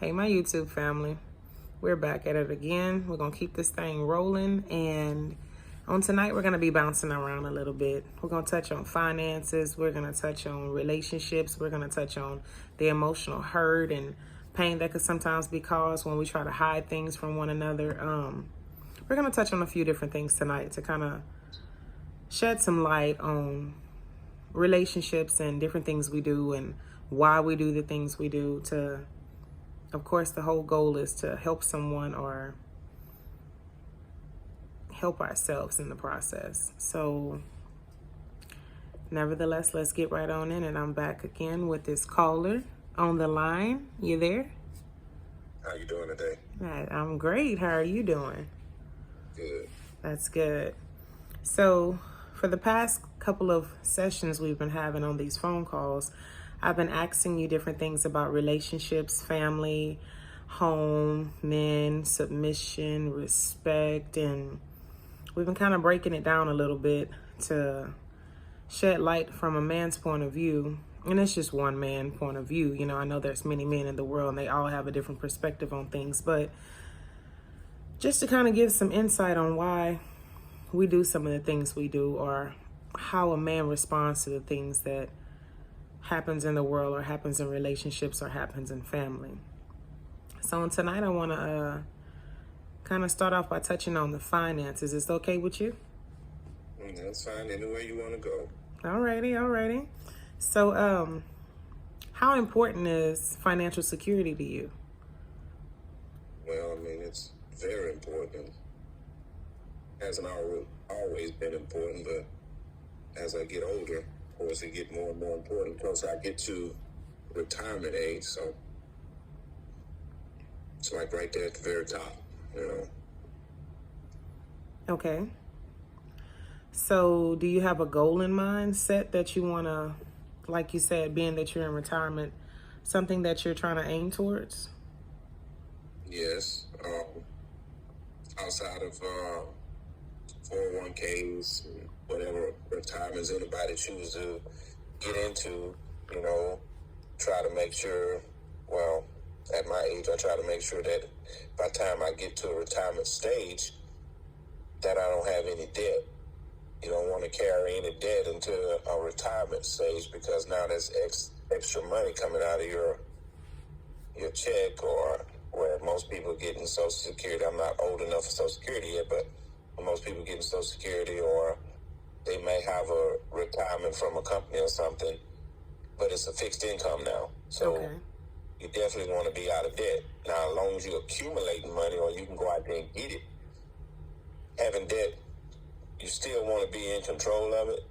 Hey, my YouTube family. We're back at it again. We're going to keep this thing rolling. And on tonight, we're going to be bouncing around a little bit. We're going to touch on finances. We're going to touch on relationships. We're going to touch on the emotional hurt and pain that could sometimes be caused when we try to hide things from one another. We're going to touch on a few different things tonight to kind of shed some light on relationships and different things we do and why we do the things we do. Of course, the whole goal is to help someone or help ourselves in the process. So nevertheless, let's get right on in. And I'm back again with this caller on the line. You there? How you doing today? I'm great. How are you doing? Good. That's good. So for the past couple of sessions we've been having on these phone calls, I've been asking you different things about relationships, family, home, men, submission, respect, and we've been kind of breaking it down a little bit to shed light from a man's point of view. And it's just one man point of view. You know, I know there's many men in the world and they all have a different perspective on things, but just to kind of give some insight on why we do some of the things we do or how a man responds to the things that happens in the world or happens in relationships or happens in family. So tonight I want to kind of start off by touching on the finances. Is it okay with you? That's fine. Anywhere you want to go. Alrighty. So how important is financial security to you? Well, it's very important. Hasn't always been important, but as I get older, of course, it get more and more important because I get to retirement age. So it's like right there at the very top, Okay. So do you have a goal in mind set that you want to, like you said, being that you're in retirement, something that you're trying to aim towards? Yes. Outside of 401ks, whatever retirements anybody chooses to get into, try to make sure, well, at my age, I try to make sure that by the time I get to a retirement stage, that I don't have any debt. You don't want to carry any debt into a retirement stage because now there's extra money coming out of your check, or where most people getting Social Security. I'm not old enough for Social Security yet, but most people getting Social Security, or they may have a retirement from a company or something, but it's a fixed income now. So Okay. You definitely want to be out of debt. Now, as long as you're accumulating money or you can go out there and get it, having debt, you still want to be in control of it,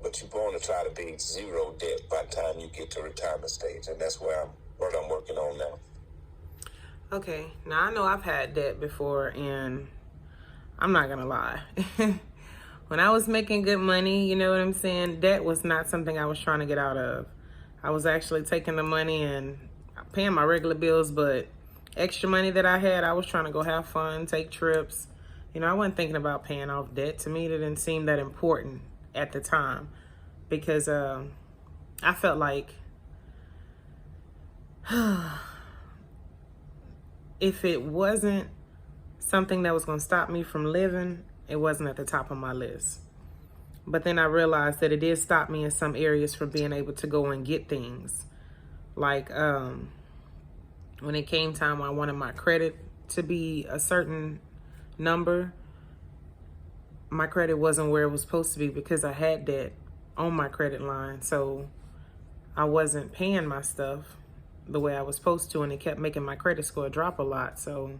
but you want to try to be zero debt by the time you get to retirement stage. And that's what I'm working on now. Okay. Now, I know I've had debt before, and I'm not going to lie. When I was making good money, you know what I'm saying, debt was not something I was trying to get out of. I was actually taking the money and paying my regular bills, but extra money that I had, I was trying to go have fun, take trips. I wasn't thinking about paying off debt. To me, it didn't seem that important at the time because I felt like if it wasn't something that was going to stop me from living, it wasn't at the top of my list. But then I realized that it did stop me in some areas from being able to go and get things. Like when it came time I wanted my credit to be a certain number, my credit wasn't where it was supposed to be because I had debt on my credit line. So I wasn't paying my stuff the way I was supposed to, and it kept making my credit score drop a lot. So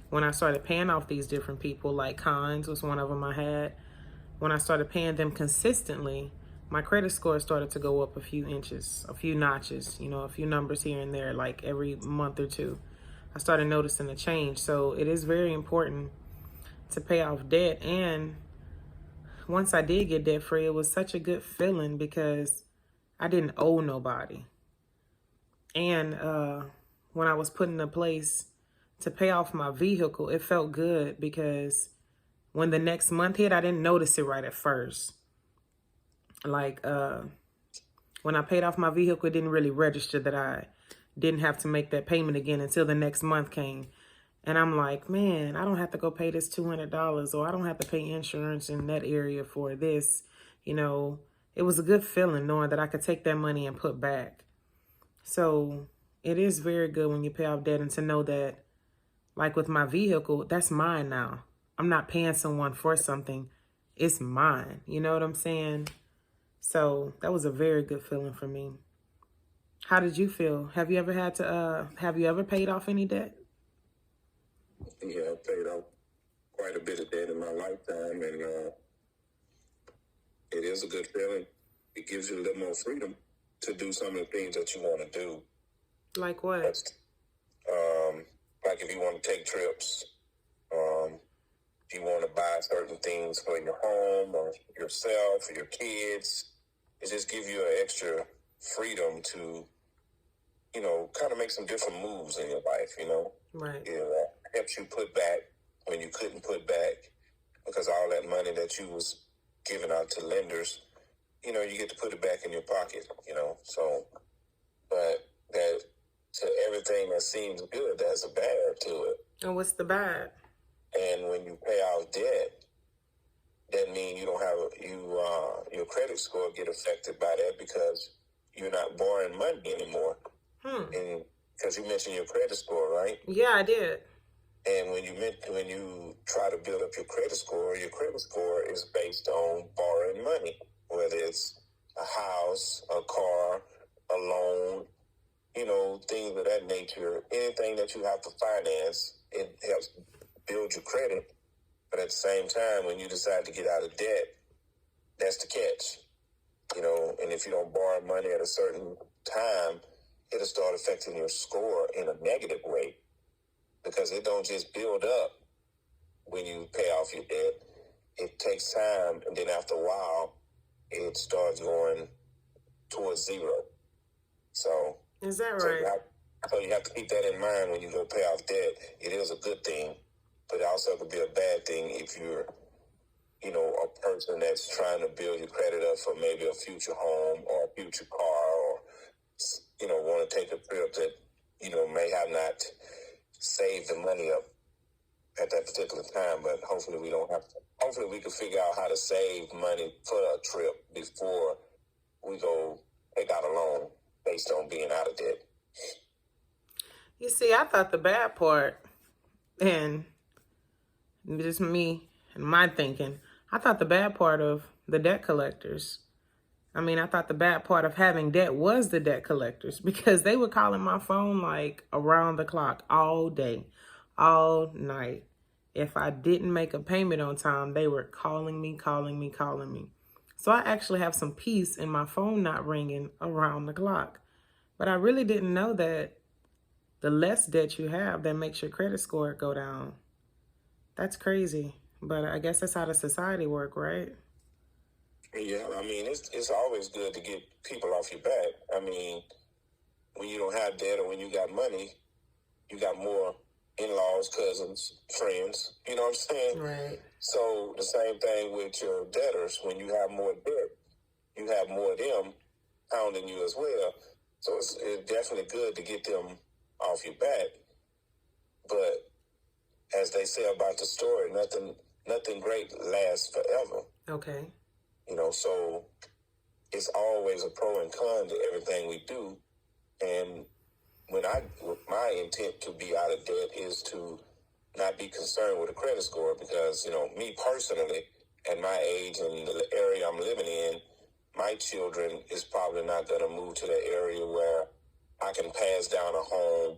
when I started paying off these different people, like Cons was one of them I had, when I started paying them consistently, my credit score started to go up a few inches, a few notches, a few numbers here and there, like every month or two. I started noticing a change. So it is very important to pay off debt. And once I did get debt free, it was such a good feeling because I didn't owe nobody. And when I was put in a place to pay off my vehicle, it felt good because when the next month hit, I didn't notice it right at first. Like when I paid off my vehicle, it didn't really register that I didn't have to make that payment again until the next month came. And I'm like, man, I don't have to go pay this $200, or I don't have to pay insurance in that area for this. You know, it was a good feeling knowing that I could take that money and put back. So it is very good when you pay off debt, and to know that, like with my vehicle, that's mine now. I'm not paying someone for something. It's mine. You know what I'm saying? So that was a very good feeling for me. How did you feel? Have you ever paid off any debt? Yeah, I paid off quite a bit of debt in my lifetime, and it is a good feeling. It gives you a little more freedom to do some of the things that you want to do. Like what? Like if you want to take trips, if you want to buy certain things for your home or yourself or your kids, it just gives you an extra freedom to, you know, kind of make some different moves in your life, you know. Right. It helps you put back when you couldn't put back, because all that money that you was giving out to lenders, you know, you get to put it back in your pocket, you know. So, but that to everything that seems good, there's a bad to it. And what's the bad? And when you pay off debt, that means you don't have your credit score get affected by that, because you're not borrowing money anymore. And because you mentioned your credit score, right? Yeah, I did. And when you try to build up your credit score is based on borrowing money, whether it's a house, a car, a loan, you know, things of that nature. Anything that you have to finance, it helps build your credit. But at the same time, when you decide to get out of debt, that's the catch, you know. And if you don't borrow money at a certain time, it'll start affecting your score in a negative way, because it don't just build up when you pay off your debt. It takes time, and then after a while, it starts going towards zero. So Is that right? So you have to keep that in mind when you go pay off debt. It is a good thing, but it also could be a bad thing if you're, you know, a person that's trying to build your credit up for maybe a future home or a future car, or, you know, want to take a trip that, you know, may have not saved the money up at that particular time. But hopefully we don't have to. Hopefully we can figure out how to save money for a trip before we go take out a loan based on being out of debt. You see, I thought the bad part, and just me and my thinking, I thought the bad part of the debt collectors, I thought the bad part of having debt was the debt collectors, because they were calling my phone like around the clock, all day, all night. If I didn't make a payment on time, they were calling me. So I actually have some peace in my phone not ringing around the clock. But I really didn't know that the less debt you have, that makes your credit score go down. That's crazy. But I guess that's how the society work, right? Yeah, it's always good to get people off your back. When you don't have debt or when you got money, you got more in-laws, cousins, friends. You know what I'm saying? Right. So the same thing with your debtors. When you have more debt, you have more of them hounding you as well. So it's definitely good to get them off your back. But as they say about the story, nothing great lasts forever. Okay. You know, so it's always a pro and con to everything we do. And my intent to be out of debt is to not be concerned with a credit score, because, you know, me personally, at my age and the area I'm living in, my children is probably not going to move to the area where I can pass down a home.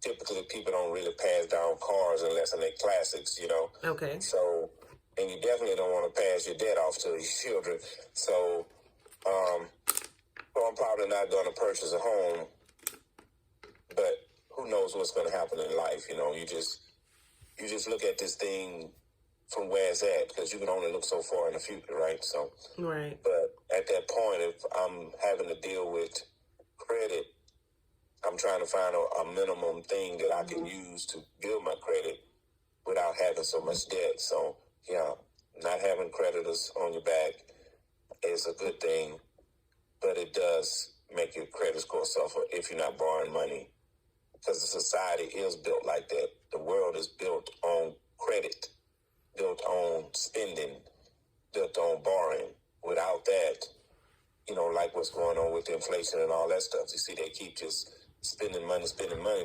Typically, people don't really pass down cars unless they're classics, you know. Okay. So, and you definitely don't want to pass your debt off to your children. So, I'm probably not going to purchase a home, but who knows what's going to happen in life? You know, you just look at this thing from where it's at, because you can only look so far in the future, right? So, right. But at that point, if I'm having to deal with credit, I'm trying to find a minimum thing that I can use to build my credit without having so much debt. So, yeah, not having creditors on your back is a good thing, but it does make your credit score suffer if you're not borrowing money. Because the society is built like that. The world is built on credit, built on spending, built on borrowing. Without that, like what's going on with inflation and all that stuff. You see, they keep just spending money.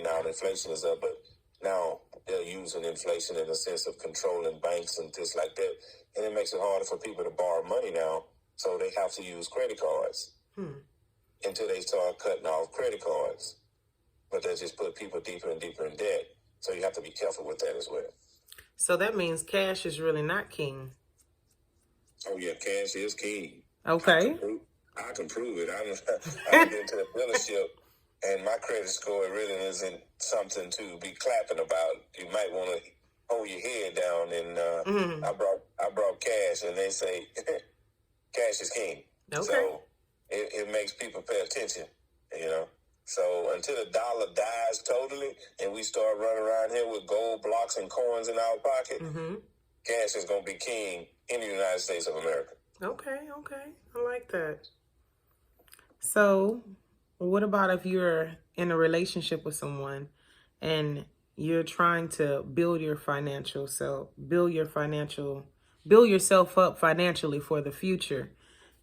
Now inflation is up, but now they're using inflation in a sense of controlling banks and things like that. And it makes it harder for people to borrow money now. So they have to use credit cards until they start cutting off credit cards. But that just put people deeper and deeper in debt. So you have to be careful with that as well. So that means cash is really not king. Oh, yeah, cash is king. Okay. I can prove it. I've been to the dealership, and my credit score really isn't something to be clapping about. You might want to hold your head down. And I brought cash, and they say cash is king. Okay. So it makes people pay attention, So until the dollar dies totally, and we start running around here with gold blocks and coins in our pocket, cash is going to be king in the United States of America. Okay. I like that. So, what about if you're in a relationship with someone and you're trying to build yourself up financially for the future,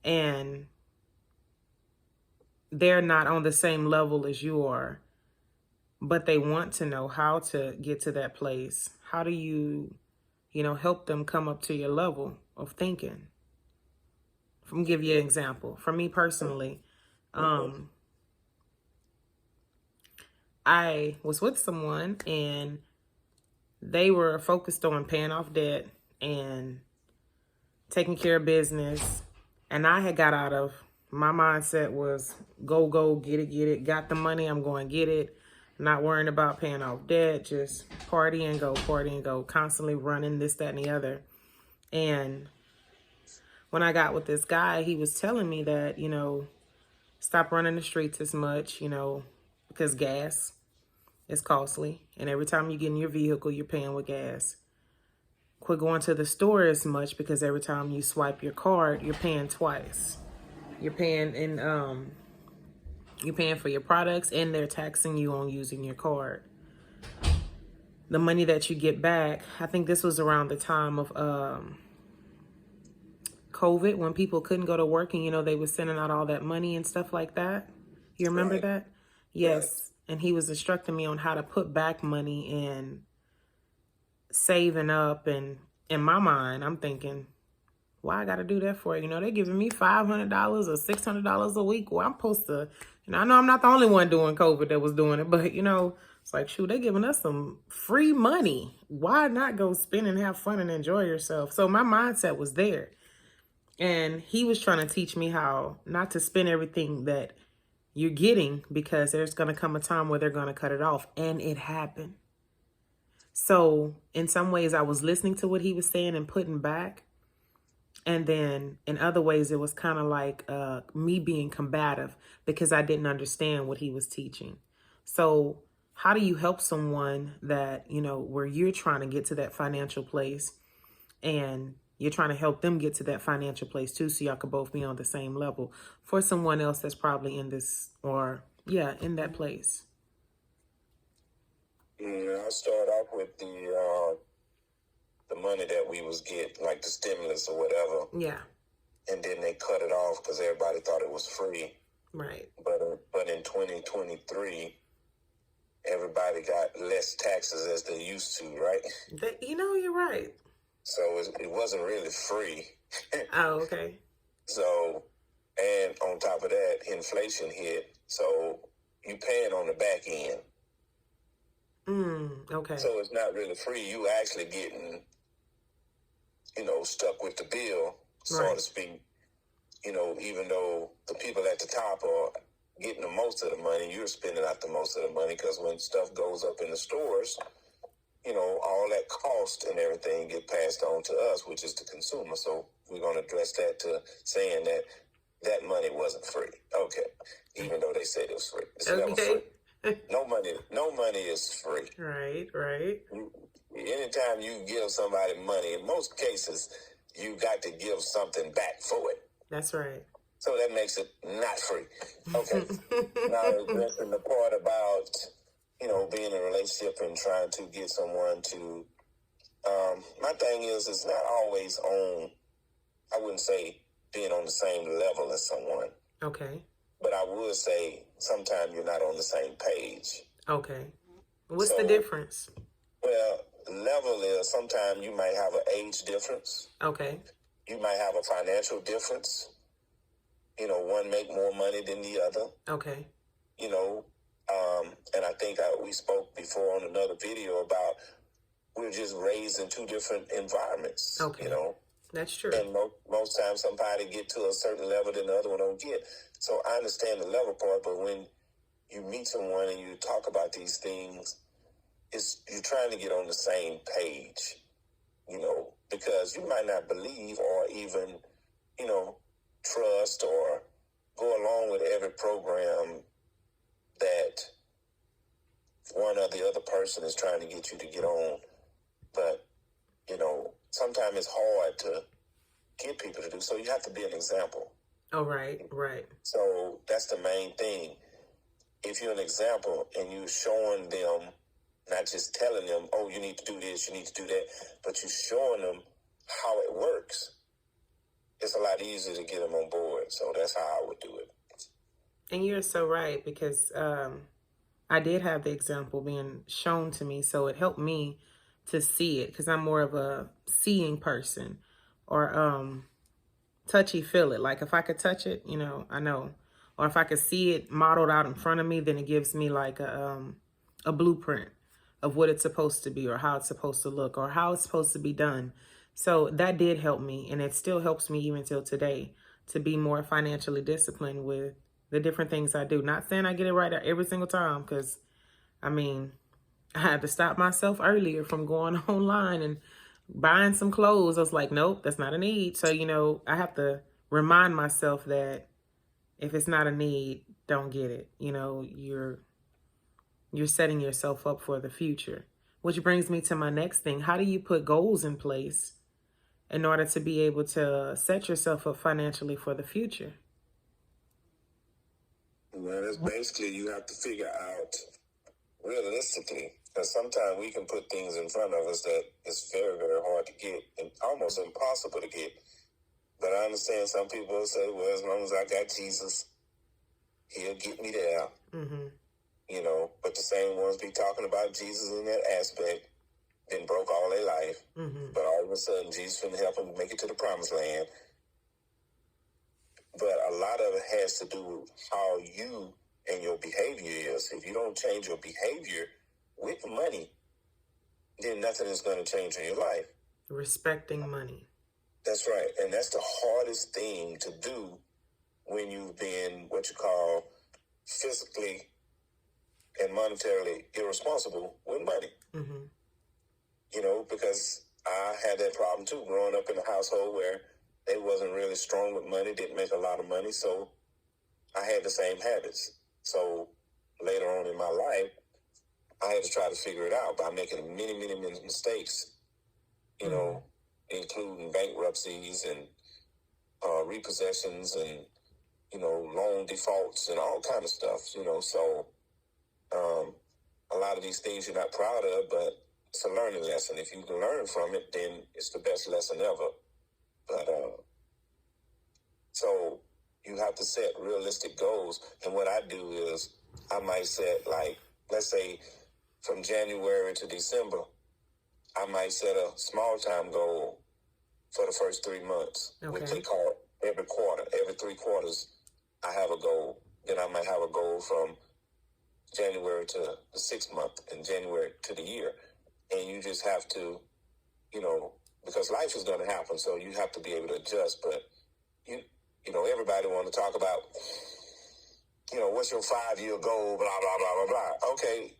and they're not on the same level as you are, but they want to know how to get to that place? How do you, help them come up to your level of thinking? Let me give you an example. For me personally, I was with someone and they were focused on paying off debt and taking care of business. And I had got out of, my mindset was go, get it. Got the money, I'm going to get it. Not worrying about paying off debt, just party and go, constantly running this, that, and the other. And when I got with this guy, he was telling me that, stop running the streets as much, because gas is costly. And every time you get in your vehicle, you're paying with gas. Quit going to the store as much, because every time you swipe your card, you're paying twice. You're paying for your products, and they're taxing you on using your card. The money that you get back, I think this was around the time of COVID, when people couldn't go to work and, they were sending out all that money and stuff like that. You remember that? Yes. Right. And he was instructing me on how to put back money and saving up. And in my mind, I'm thinking, why I got to do that for? They're giving me $500 or $600 a week. Well, I'm supposed to, I know I'm not the only one doing COVID that was doing it, but, it's like, shoot, they're giving us some free money. Why not go spend and have fun and enjoy yourself? So my mindset was there. And he was trying to teach me how not to spend everything that you're getting, because there's going to come a time where they're going to cut it off. And it happened. So in some ways, I was listening to what he was saying and putting back. And then in other ways, it was kind of like me being combative, because I didn't understand what he was teaching. So how do you help someone that, where you're trying to get to that financial place, and you're trying to help them get to that financial place too, so y'all could both be on the same level, for someone else that's probably in this, in that place? I'll start off with the money that we was getting, like the stimulus or whatever. Yeah. And then they cut it off because everybody thought it was free. Right. But in 2023, everybody got less taxes as they used to, right? You're right. So it wasn't really free. Oh, okay. So, and on top of that, inflation hit. So you paying on the back end. Okay. So it's not really free. You actually getting, stuck with the bill, so to speak. Even though the people at the top are getting the most of the money, you're spending out the most of the money, because when stuff goes up in the stores, all that cost and everything get passed on to us, which is the consumer. So we're going to address that to saying that money wasn't free. Okay. Even though they said it was free. It's never free. No money is free. Right. Anytime you give somebody money, in most cases, you got to give something back for it. That's right. So that makes it not free. Okay. Now, addressing the part about, being in a relationship and trying to get someone to, my thing is, it's not always on, I wouldn't say being on the same level as someone, Okay. but I would say sometimes you're not on the same page. Okay. What's So, the difference? Well, level is sometimes you might have an age difference. Okay. You might have a financial difference. One make more money than the other. Okay. And I think we spoke before on another video about we're just raised in two different environments. Okay. That's true. And most times somebody get to a certain level than the other one don't get. So I understand the level part, but when you meet someone and you talk about these things, you're trying to get on the same page, because you might not believe or even, trust or go along with every program that one or the other person is trying to get you to get on. But, sometimes it's hard to get people to do. So you have to be an example. Oh, right. So that's the main thing. If you're an example and you're showing them, not just telling them, oh, you need to do this, you need to do that, but you're showing them how it works, it's a lot easier to get them on board. So that's how I would do it. And you're so right, because I did have the example being shown to me, so it helped me to see it, because I'm more of a seeing person, or touchy feel it. Like if I could touch it, I know. Or if I could see it modeled out in front of me, then it gives me like a blueprint of what it's supposed to be, or how it's supposed to look, or how it's supposed to be done. So that did help me, and it still helps me even till today to be more financially disciplined with the different things I do. Not saying I get it right every single time, because, I had to stop myself earlier from going online and buying some clothes. I was like, nope, that's not a need. So, I have to remind myself that if it's not a need, don't get it. You're setting yourself up for the future. Which brings me to my next thing. How do you put goals in place in order to be able to set yourself up financially for the future? Well, that's basically you have to figure out realistically, because sometimes we can put things in front of us that is very, very hard to get and almost impossible to get. But I understand some people will say, well, as long as I got Jesus, he'll get me there. Mm-hmm. But the same ones be talking about Jesus in that aspect, then broke all their life. Mm-hmm. But all of a sudden, Jesus finna help them make it to the promised land. But a lot of it has to do with how you and your behavior is. If you don't change your behavior with money, then nothing is going to change in your life. Respecting money. That's right. And that's the hardest thing to do when you've been what you call physically and monetarily irresponsible with money. Mm-hmm. Because I had that problem too, growing up in a household where they wasn't really strong with money, didn't make a lot of money. So I had the same habits. So later on in my life, I had to try to figure it out by making many, many, many mistakes, including bankruptcies and repossessions and, loan defaults and all kind of stuff, So a lot of these things you're not proud of, but it's a learning lesson. If you can learn from it, then it's the best lesson ever. But so you have to set realistic goals. And what I do is I might set, like, let's say from January to December, I might set a small time goal for the first 3 months, which they call every quarter. Every 3 quarters, I have a goal. Then I might have a goal from January to the 6th month and January to the year. And you just have to, because life is going to happen, so you have to be able to adjust. But, everybody want to talk about, what's your 5-year goal, blah, blah, blah, blah, blah. Okay,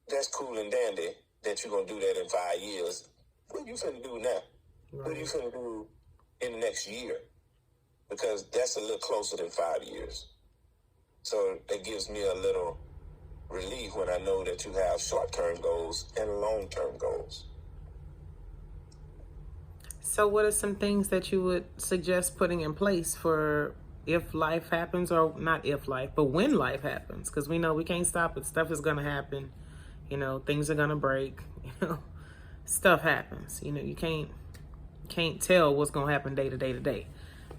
that's cool and dandy that you're going to do that in 5 years. What are you finna do now? Right. What are you finna do in the next year? Because that's a little closer than 5 years. So that gives me a little relief when I know that you have short-term goals and long-term goals. So what are some things that you would suggest putting in place for if life happens, or not if life, but when life happens, because we know we can't stop it. Stuff is going to happen. You know, things are going to break. You know, stuff happens. You know, you can't tell what's going to happen day to day to day.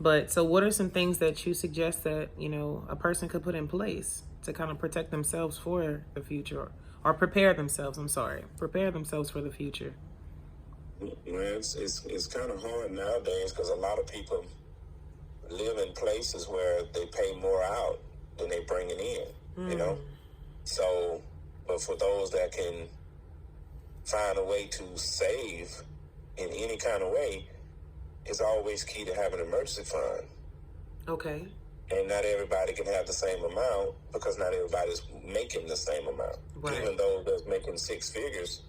But so what are some things that you suggest that, you know, a person could put in place to kind of protect themselves for the future, or prepare themselves, prepare themselves for the future? Man, it's kind of hard nowadays because a lot of people live in places where they pay more out than they bring it in, you know? So, but for those that can find a way to save in any kind of way, it's always key to have an emergency fund. Okay. And not everybody can have the same amount because not everybody's making the same amount. Right. Even though those making six figures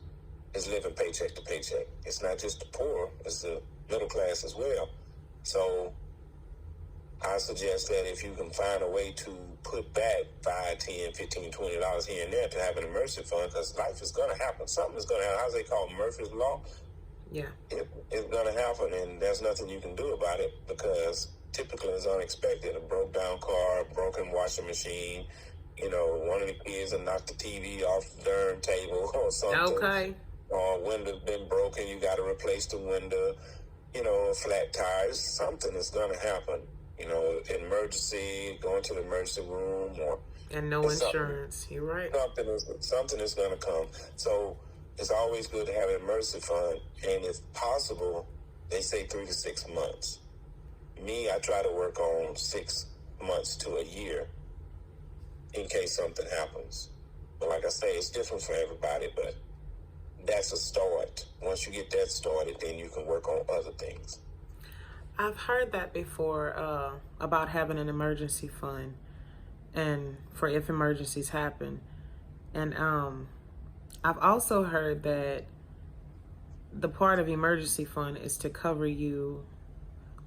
is living paycheck to paycheck. It's not just the poor, it's the middle class as well. So I suggest that if you can find a way to put back $5, $10, $15, $20 here and there to have an emergency fund, because life is going to happen. Something is going to happen. How's they call Murphy's Law? Yeah. It's going to happen, and there's nothing you can do about it because typically it's unexpected. A broke down car, a broken washing machine, you know, one of the kids will knock the TV off the darn table or something. Okay. Or a window's been broken, you got to replace the window, you know, a flat tire. Something is going to happen. You know, emergency, going to the emergency room, or and no insurance. You're right. Something is going to come. So it's always good to have an emergency fund, and if possible, they say 3 to 6 months. Me, I try to work on 6 months to a year in case something happens. But like I say, it's different for everybody, but that's a start. Once you get that started, then you can work on other things. I've heard that before, about having an emergency fund and for if emergencies happen. And I've also heard that the part of emergency fund is to cover you.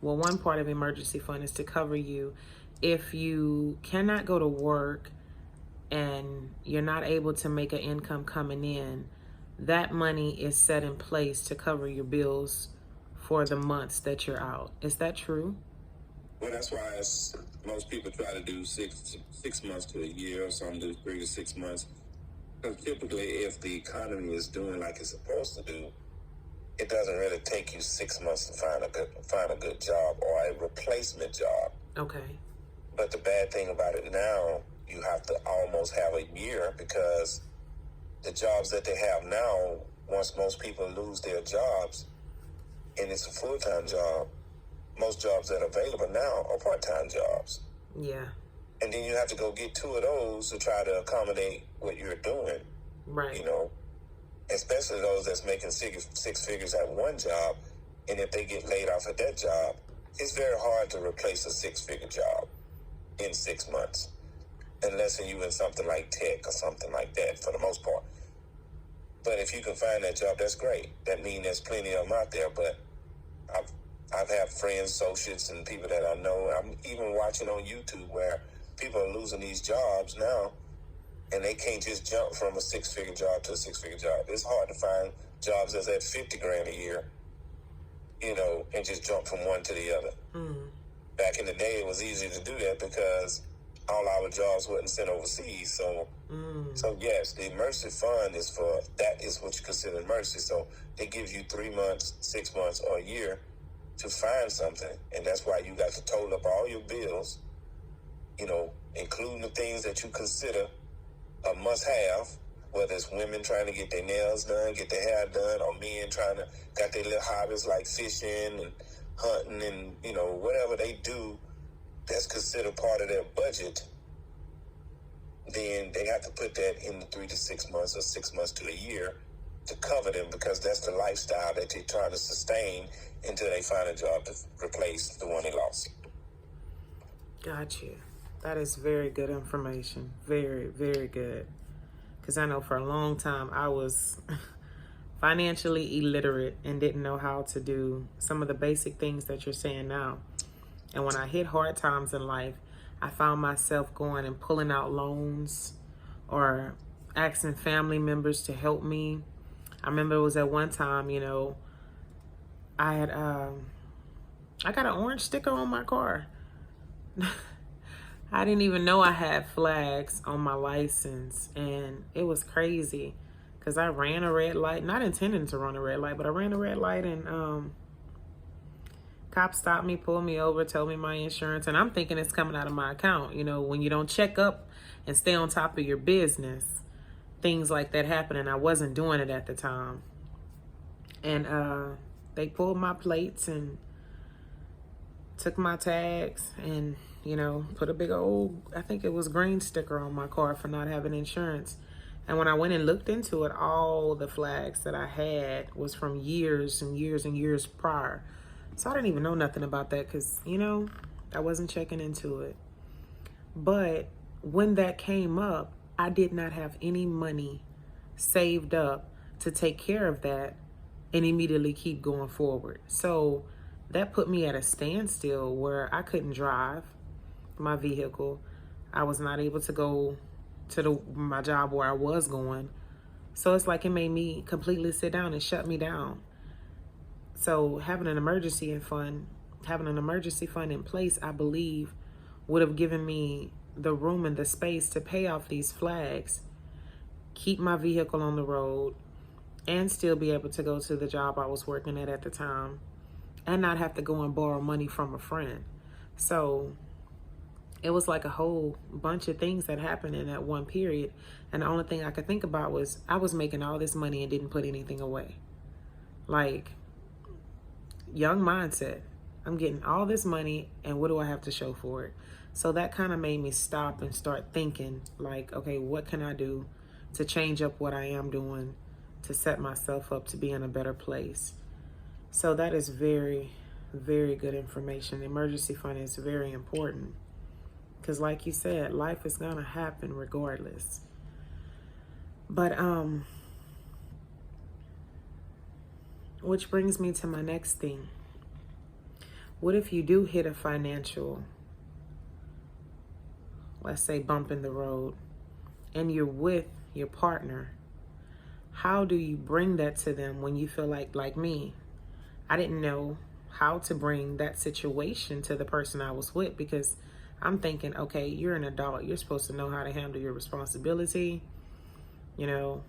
Well, one part of emergency fund is to cover you if you cannot go to work and you're not able to make an income coming in. That money is set in place to cover your bills for the months that you're out. Is that true? Well, that's why most people try to do six months to a year, or some do 3 to 6 months. Because typically, if the economy is doing like it's supposed to do, it doesn't really take you 6 months to find a good job or a replacement job. Okay. But the bad thing about it now, you have to almost have a year, because the jobs that they have now, once most people lose their jobs, and it's a full-time job, most jobs that are available now are part-time jobs. Yeah. And then you have to go get 2 of those to try to accommodate what you're doing. Right. You know, especially those that's making six figures at one job, and if they get laid off at that job, it's very hard to replace a 6-figure job in 6 months, unless you in something like tech or something like that, for the most part. But if you can find that job, that's great. That means there's plenty of them out there. But I've had friends, associates, and people that I know. I'm even watching on YouTube where people are losing these jobs now, and they can't just jump from a 6-figure job to a 6-figure job. It's hard to find jobs that's at $50,000 a year, you know, and just jump from one to the other. Back in the day, it was easy to do that because all our jobs wasn't sent overseas. So yes, the emergency fund is what you consider emergency. So it gives you 3 months, 6 months, or a year to find something. And that's why you got to total up all your bills, you know, including the things that you consider a must have, whether it's women trying to get their nails done, get their hair done, or men got their little hobbies like fishing and hunting and, you know, whatever they do that's considered part of their budget. Then they have to put that in the 3 to 6 months or 6 months to a year to cover them, because that's the lifestyle that they're trying to sustain until they find a job to replace the one they lost. Got you. That is very good information. Very, very good. Because I know for a long time I was financially illiterate and didn't know how to do some of the basic things that you're saying now. And when I hit hard times in life, I found myself going and pulling out loans or asking family members to help me. I remember it was at one time, you know, I got an orange sticker on my car. I didn't even know I had flags on my license, and it was crazy because I ran a red light, not intending to run a red light, but I ran a red light, and cop stopped me, pulled me over, told me my insurance, and I'm thinking it's coming out of my account. You know, when you don't check up and stay on top of your business, things like that happen, and I wasn't doing it at the time. And they pulled my plates and took my tags and, you know, put a big old, I think it was green sticker on my car for not having insurance. And when I went and looked into it, all the flags that I had was from years and years and years prior. So I didn't even know nothing about that because, you know, I wasn't checking into it. But when that came up, I did not have any money saved up to take care of that and immediately keep going forward. So that put me at a standstill where I couldn't drive my vehicle. I was not able to go to my job where I was going. So it's like it made me completely sit down and shut me down. So having an emergency fund in place, I believe, would have given me the room and the space to pay off these flags, keep my vehicle on the road, and still be able to go to the job I was working at the time, and not have to go and borrow money from a friend. So it was like a whole bunch of things that happened in that one period. And the only thing I could think about was I was making all this money and didn't put anything away. Like, young mindset. I'm getting all this money and what do I have to show for it? So that kind of made me stop and start thinking like, okay, what can I do to change up what I am doing to set myself up to be in a better place? So that is very, very good information. The emergency fund is very important because like you said, life is going to happen regardless. But which brings me to my next thing. What if you do hit a financial, let's say, bump in the road, and you're with your partner? How do you bring that to them when you feel like me, I didn't know how to bring that situation to the person I was with, because I'm thinking, okay, you're an adult. You're supposed to know how to handle your responsibility, you know.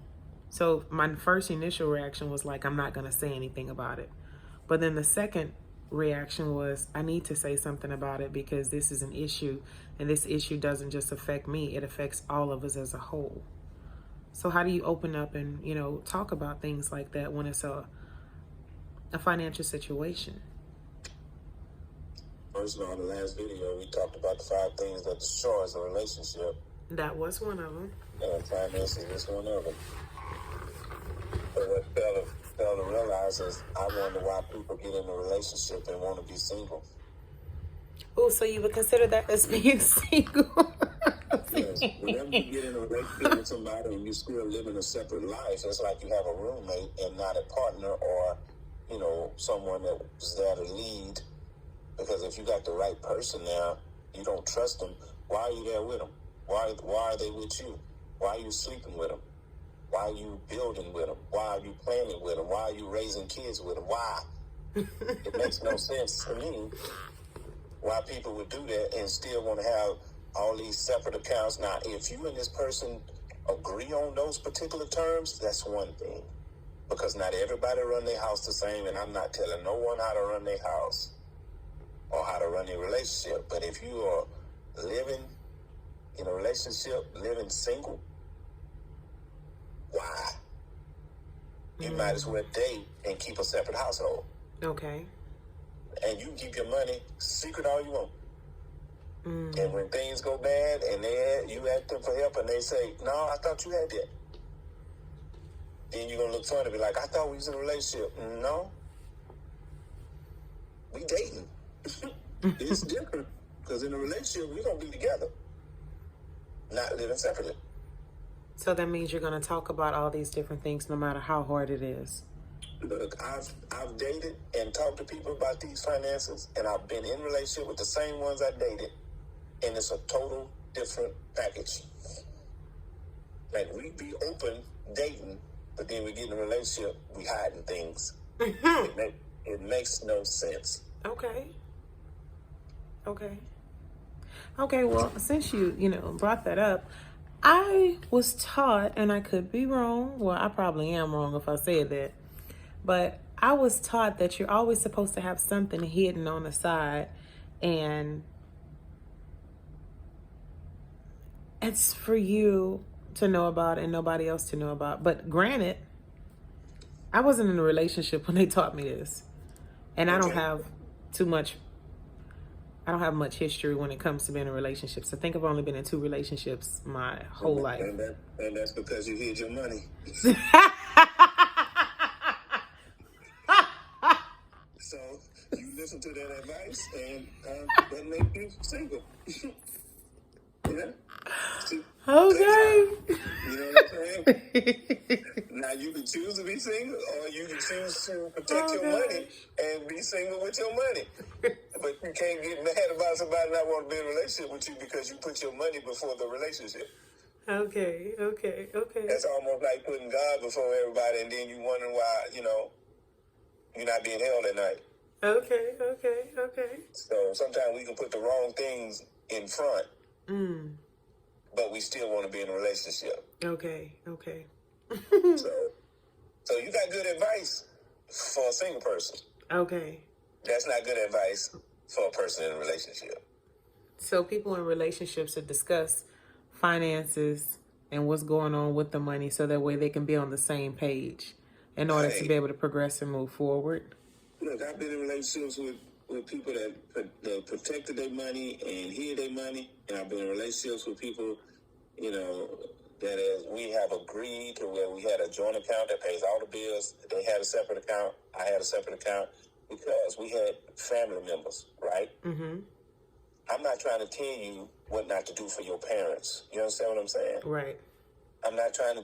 So my first initial reaction was like, I'm not going to say anything about it. But then the second reaction was, I need to say something about it because this is an issue, and this issue doesn't just affect me, it affects all of us as a whole. So how do you open up and, you know, talk about things like that when it's a financial situation? First of all, in the last video, we talked about the 5 things that destroys a relationship. That was one of them. And finances is one of them. But what failed to realize is, I wonder why people get in a relationship and want to be single. Oh, so you would consider that as being single? Yes. Whenever you get in a relationship with somebody and you still living a separate life, it's like you have a roommate and not a partner, or, you know, someone that was there to lead. Because if you got the right person now, you don't trust them. Why are you there with them? Why are they with you? Why are you sleeping with them? Why are you building with them? Why are you planning with them? Why are you raising kids with them? Why? It makes no sense to me why people would do that and still want to have all these separate accounts. Now, if you and this person agree on those particular terms, that's one thing. Because not everybody run their house the same, and I'm not telling no one how to run their house or how to run their relationship. But if you are living in a relationship, living single, why? You might as well date and keep a separate household. Okay. And you can keep your money secret all you want. And when things go bad and you ask them for help and they say, no, I thought you had that, then you're going to look funny and be like, I thought we was in a relationship. No. We dating. It's different. Because in a relationship, we're going to be together, not living separately. So that means you're going to talk about all these different things no matter how hard it is. Look, I've dated and talked to people about these finances, and I've been in relationship with the same ones I dated, and it's a total different package. Like, we be open dating, but then we get in a relationship, we hiding things. It makes no sense. Okay. Okay, well, since you brought that up, I was taught, and I could be wrong. Well, I probably am wrong if I said that. But I was taught that you're always supposed to have something hidden on the side, and it's for you to know about and nobody else to know about. But granted, I wasn't in a relationship when they taught me this. And I don't Okay. have too much, I don't have much history when it comes to being in relationships. I think I've only been in 2 relationships my whole life. And that's because you hid your money. So you listen to that advice, and that make you single. Yeah. See, Okay. you know what I'm saying? Now you can choose to be single, or you can choose to protect your money and be single with your money. But you can't get mad about somebody not wanting to be in a relationship with you because you put your money before the relationship. Okay. That's almost like putting God before everybody, and then you wondering why, you're not being held at night. Okay. So sometimes we can put the wrong things in front, but we still want to be in a relationship. Okay. So you got good advice for a single person. Okay. That's not good advice for a person in a relationship. So people in relationships should discuss finances and what's going on with the money so that way they can be on the same page in order to Right. be able to progress and move forward. Look, I've been in relationships with people that protected their money and hid their money, and I've been in relationships with people, that is, we have agreed to where we had a joint account that pays all the bills. They had a separate account. I had a separate account because we had family members, right? Mm-hmm. I'm not trying to tell you what not to do for your parents. You understand what I'm saying? Right. I'm not trying to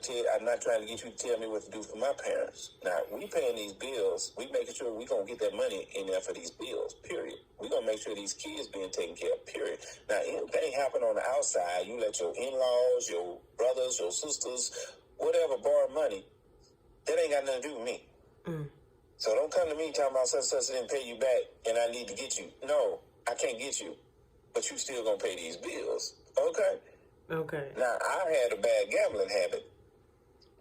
get you to tell me what to do for my parents. Now, we paying these bills. We making sure we going to get that money in there for these bills, period. We going to make sure these kids being taken care of, period. Now, anything happen on the outside, you let your in-laws, your brothers, your sisters, whatever, borrow money. That ain't got nothing to do with me. So don't come to me talking about such and such didn't pay you back and I need to get you. No, I can't get you. But you still going to pay these bills. Okay? Okay. Now, I had a bad gambling habit,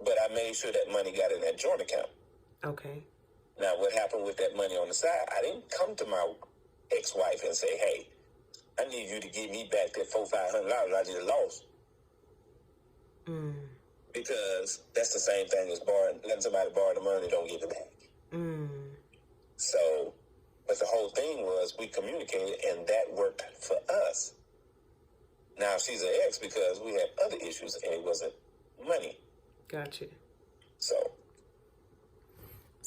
but I made sure that money got in that joint account. Okay. Now, what happened with that money on the side? I didn't come to my ex-wife and say, hey, I need you to give me back that $400-500 I just lost. Because that's the same thing as letting somebody borrow the money and don't give it back. So, but the whole thing was we communicated, and that worked for us. Now she's an ex because we had other issues and it wasn't money. Gotcha. So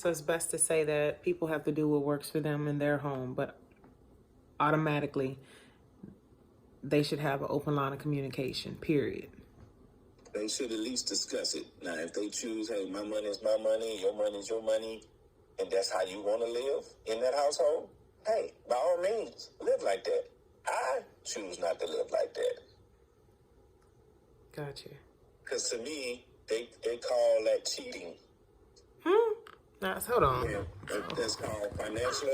it's best to say that people have to do what works for them in their home, but automatically they should have an open line of communication, period. They should at least discuss it. Now, if they choose, hey, my money is my money, your money is your money, and that's how you want to live in that household, hey, by all means, live like that. I choose not to live like that. Gotcha. Because to me, they call that cheating. Now, hold on. Yeah, that's called financial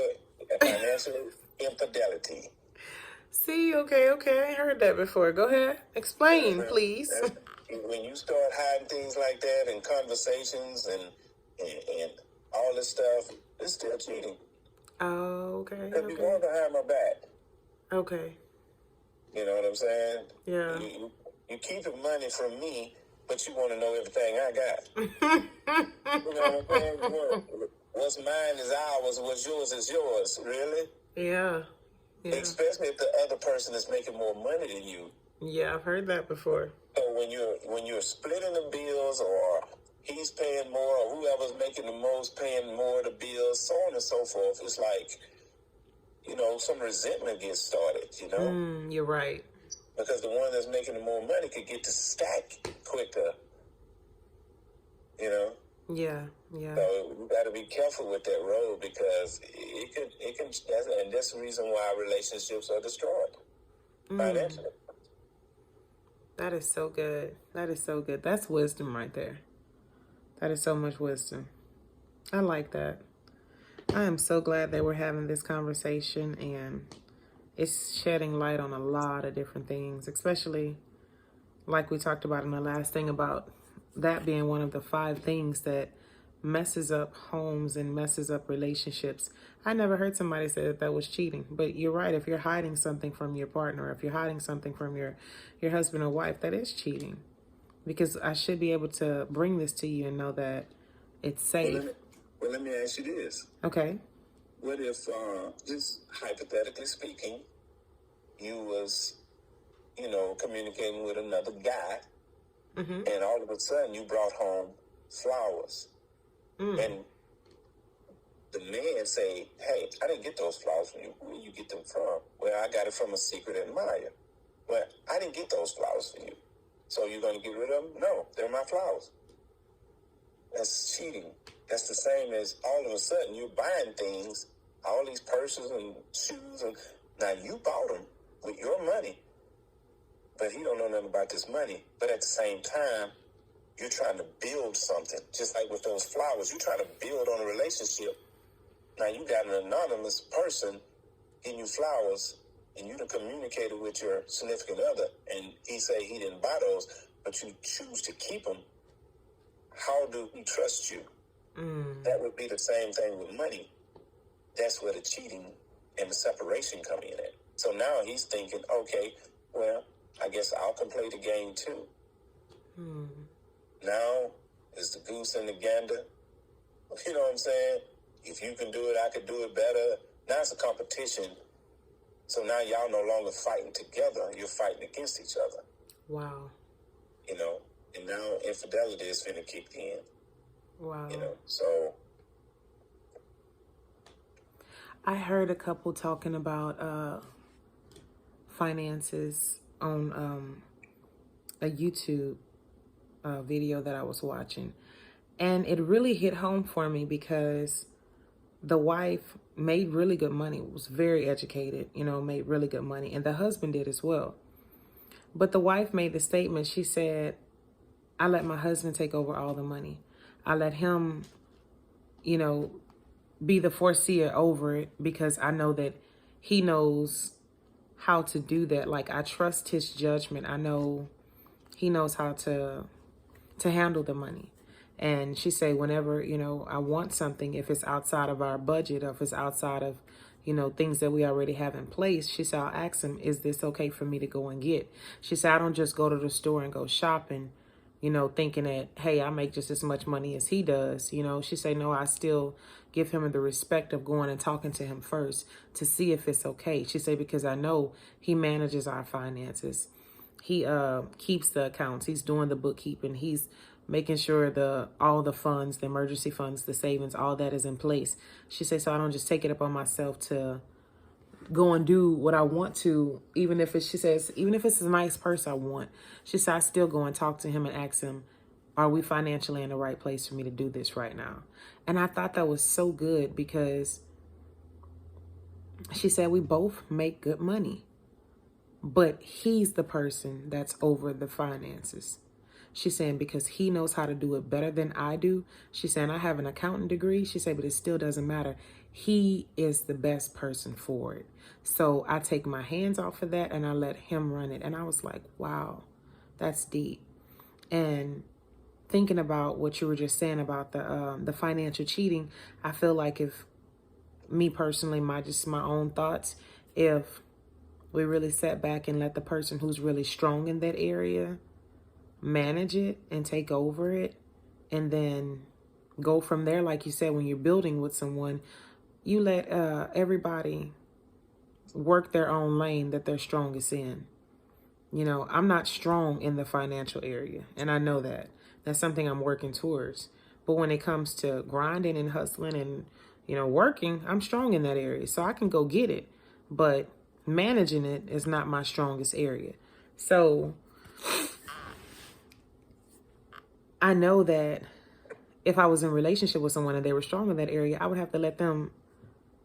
infidelity. See, okay. I heard that before. Go ahead. Explain, please. When you start hiding things like that in conversations and all this stuff, it's still cheating. Oh, okay. Because you're going behind my back. Okay. You know what I'm saying? Yeah. You keeping money from me, but you want to know everything I got. You know what I'm saying? What's mine is ours, what's yours is yours. Really? Yeah. Especially if the other person is making more money than you. Yeah, I've heard that before. So when you're splitting the bills, or he's paying more, or whoever's making the most paying more of the bills, so on and so forth, it's like, some resentment gets started, You're right. Because the one that's making the more money could get to stack quicker, Yeah. So we got to be careful with that road, because it can, and that's the reason why relationships are destroyed financially. That is so good. That's wisdom right there. That is so much wisdom. I like that. I am so glad that we're having this conversation, and it's shedding light on a lot of different things, especially like we talked about in the last thing about that being one of the 5 things that messes up homes and messes up relationships. I never heard somebody say that that was cheating, but you're right. If you're hiding something from your partner, if you're hiding something from your husband or wife, that is cheating, because I should be able to bring this to you and know that it's safe. Well, let me ask you this. Okay. What if, just hypothetically speaking, you was, communicating with another guy, and all of a sudden you brought home flowers, and the man say, "Hey, I didn't get those flowers from you. Where you get them from?" "Well, I got it from a secret admirer." "Well, I didn't get those flowers from you. So you're going to get rid of them?" "No, they're my flowers." That's cheating. That's the same as all of a sudden you're buying things, all these purses and shoes, and now you bought them with your money, but he don't know nothing about this money. But at the same time, you're trying to build something. Just like with those flowers, you're trying to build on a relationship. Now you got an anonymous person getting you flowers, and you done communicated with your significant other, and he say he didn't buy those, but you choose to keep them. How do he trust you? That would be the same thing with money. That's where the cheating and the separation come in at. So now he's thinking, okay, well, I guess I can play the game too. Now it's the goose and the gander. You know what I'm saying? If you can do it, I could do it better. Now it's a competition. So now y'all no longer fighting together. You're fighting against each other. Wow. And now infidelity is finna kick in. Wow. So I heard a couple talking about finances on a YouTube video that I was watching. And it really hit home for me because the wife made really good money, was very educated, made really good money. And the husband did as well. But the wife made the statement, she said, "I let my husband take over all the money. I let him, be the foreseer over it because I know that he knows how to do that. Like, I trust his judgment. I know he knows how to handle the money." And she said, whenever, I want something, if it's outside of our budget or if it's outside of, things that we already have in place, she said, I'll ask him, is this okay for me to go and get? She said, I don't just go to the store and go shopping, thinking that, hey, I make just as much money as he does. She said, no, I still give him the respect of going and talking to him first to see if it's okay. She said, because I know he manages our finances. He keeps the accounts. He's doing the bookkeeping. He's making sure all the funds, the emergency funds, the savings, all that is in place. She said, so I don't just take it upon myself to go and do what I want to, even if it's a nice purse I want. She said, I still go and talk to him and ask him, are we financially in the right place for me to do this right now? And I thought that was so good because she said, we both make good money, but he's the person that's over the finances. She's saying because he knows how to do it better than I do. She's saying I have an accounting degree. She said, but it still doesn't matter. He is the best person for it. So I take my hands off of that and I let him run it. And I was like, wow, that's deep. And thinking about what you were just saying about the financial cheating, I feel like if me personally, my own thoughts, if we really sat back and let the person who's really strong in that area manage it and take over it and then go from there. Like you said, when you're building with someone, you let everybody work their own lane that they're strongest in. I'm not strong in the financial area, and I know that. That's something I'm working towards. But when it comes to grinding and hustling and, working, I'm strong in that area. So I can go get it. But managing it is not my strongest area. So I know that if I was in a relationship with someone and they were strong in that area, I would have to let them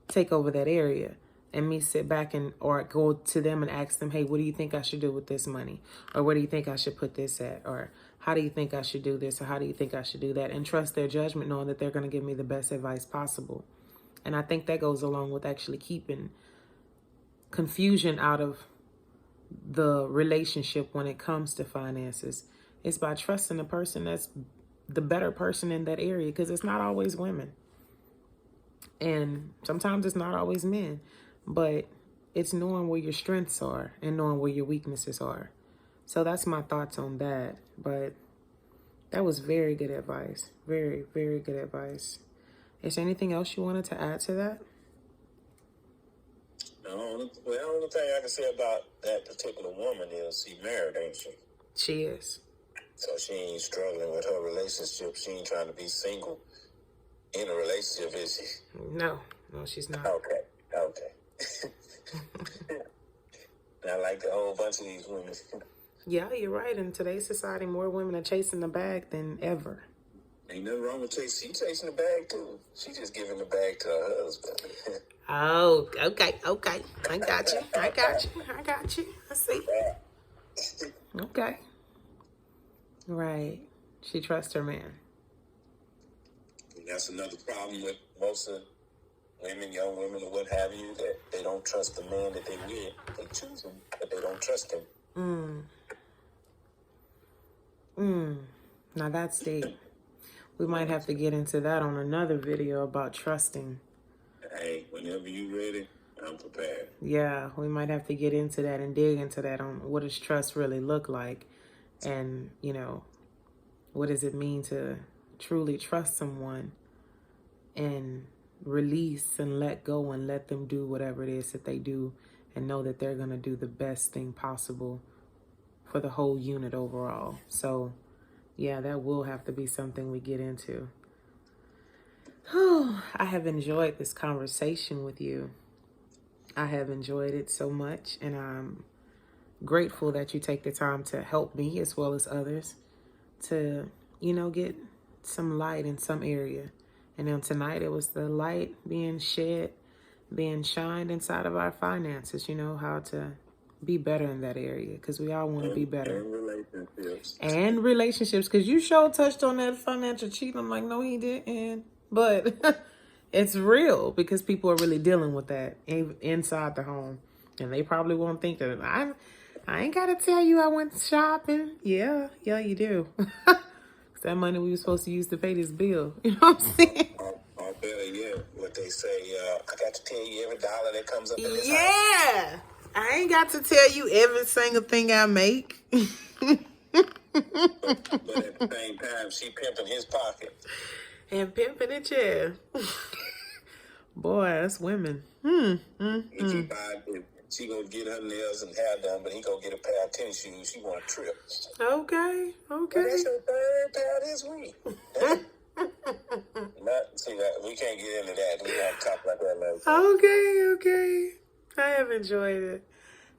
take over that area and me sit back or go to them and ask them, hey, what do you think I should do with this money? Or where do you think I should put this at? Or how do you think I should do this? Or how do you think I should do that? And trust their judgment, knowing that they're going to give me the best advice possible. And I think that goes along with actually keeping confusion out of the relationship when it comes to finances. It's by trusting the person that's the better person in that area, because it's not always women. And sometimes it's not always men. But it's knowing where your strengths are and knowing where your weaknesses are. So that's my thoughts on that. But that was very good advice. Very, very good advice. Is there anything else you wanted to add to that? No, the only thing I can say about that particular woman is she married, ain't she? She is. So she ain't struggling with her relationship. She ain't trying to be single in a relationship, is she? No, she's not. Okay. I like a whole bunch of these women. Yeah, you're right. In today's society, more women are chasing the bag than ever. Ain't nothing wrong with chasing. She chasing the bag too. She just giving the bag to her husband. Oh, okay. I got you. I see. Okay. Right. She trusts her man. And that's another problem with most of women, young women, or what have you, that they don't trust the man that they with. They choose him, but they don't trust him. Now that's deep. We might have to get into that on another video about trusting. Hey, whenever you ready, I'm prepared. Yeah, we might have to get into that and dig into that on what does trust really look like, and what does it mean to truly trust someone and release and let go and let them do whatever it is that they do, and know that they're going to do the best thing possible for the whole unit overall. So yeah, that will have to be something we get into. I have enjoyed this conversation with you. I have enjoyed it so much, and I'm grateful that you take the time to help me as well as others to, get some light in some area. And then tonight it was the light being shined inside of our finances, how to be better in that area, because we all want to be better. And relationships, because you sure touched on that financial cheating. I'm like, no, he didn't. But it's real, because people are really dealing with that inside the home. And they probably won't think that I ain't got to tell you I went shopping. Yeah, you do. That money we were supposed to use to pay this bill. You know what I'm saying? Or better yet, what they say, I got to tell you every dollar that comes up in this house. Yeah. I ain't got to tell you every single thing I make. But at the same time, she pimping his pocket. And pimping it, yeah. Boy, that's women. She gonna get her nails and hair done, but he gonna get a pair of tennis shoes. She want a trip. Okay. But that's your third pair this week. See that we can't get into that. We have to talk about that later. Okay. I have enjoyed it.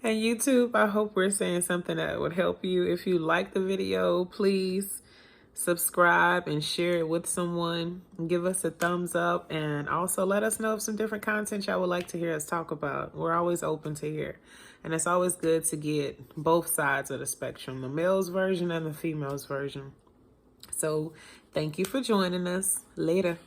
And YouTube, I hope we're saying something that would help you. If you like the video, please subscribe and share it with someone. Give us a thumbs up, and also let us know of some different content y'all would like to hear us talk about. We're always open to hear. And it's always good to get both sides of the spectrum, the male's version and the female's version. So thank you for joining us. Later.